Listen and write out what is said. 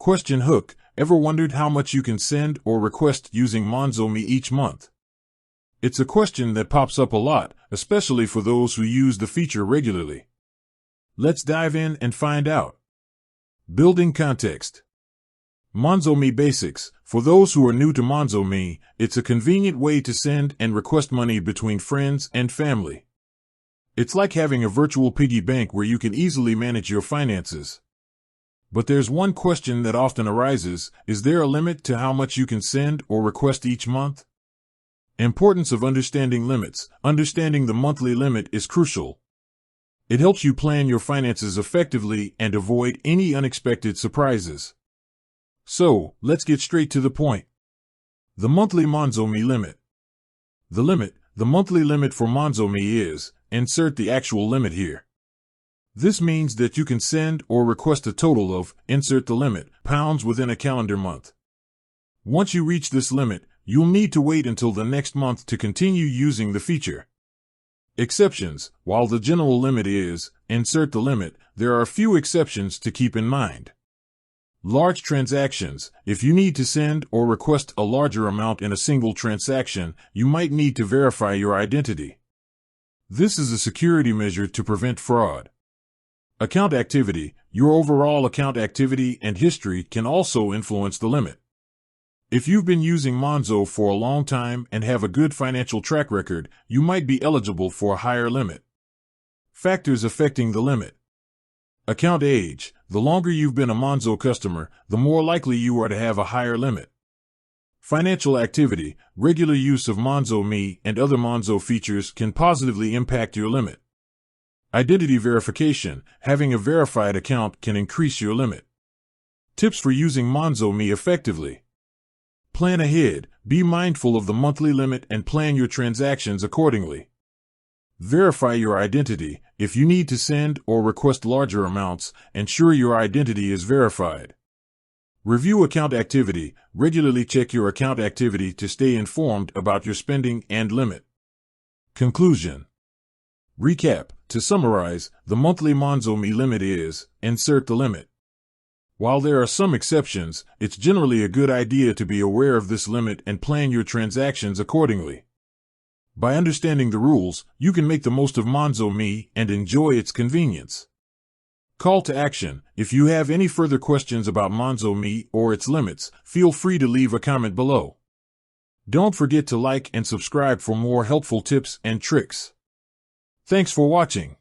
Question hook: ever wondered how much you can send or request using Monzo Me each month? It's a question that pops up a lot, especially for those who use the feature regularly. Let's dive in and find out. Building context. Monzo Me Basics. For those who are new to Monzo Me, it's a convenient way to send and request money between friends and family. It's like having a virtual piggy bank where you can easily manage your finances. But there's one question that often arises: is there a limit to how much you can send or request each month? Importance of understanding limits. Understanding the monthly limit is crucial. It helps you plan your finances effectively and avoid any unexpected surprises. So, let's get straight to the point. The monthly Monzo Me limit. The monthly limit for Monzo Me is, insert the actual limit here. This means that you can send or request a total of, insert the limit, pounds within a calendar month. Once you reach this limit, you'll need to wait until the next month to continue using the feature. Exceptions. While the general limit is, insert the limit, there are a few exceptions to keep in mind. Large transactions. If you need to send or request a larger amount in a single transaction, you might need to verify your identity. This is a security measure to prevent fraud. Account activity. Your overall account activity and history can also influence the limit. If you've been using Monzo for a long time and have a good financial track record, you might be eligible for a higher limit. Factors affecting the limit. Account age. The longer you've been a Monzo customer, the more likely you are to have a higher limit. Financial activity. Regular use of Monzo Me and other Monzo features can positively impact your limit. Identity verification. Having a verified account can increase your limit. Tips for using Monzo Me effectively. Plan ahead. Be mindful of the monthly limit and plan your transactions accordingly. Verify your identity. If you need to send or request larger amounts, ensure your identity is verified. Review account activity. Regularly check your account activity to stay informed about your spending and limit. Conclusion. Recap. To summarize, the monthly Monzo Me limit is, insert the limit. While there are some exceptions, it's generally a good idea to be aware of this limit and plan your transactions accordingly. By understanding the rules, you can make the most of Monzo Me and enjoy its convenience. Call to action. If you have any further questions about Monzo Me or its limits, feel free to leave a comment below. Don't forget to like and subscribe for more helpful tips and tricks. Thanks for watching.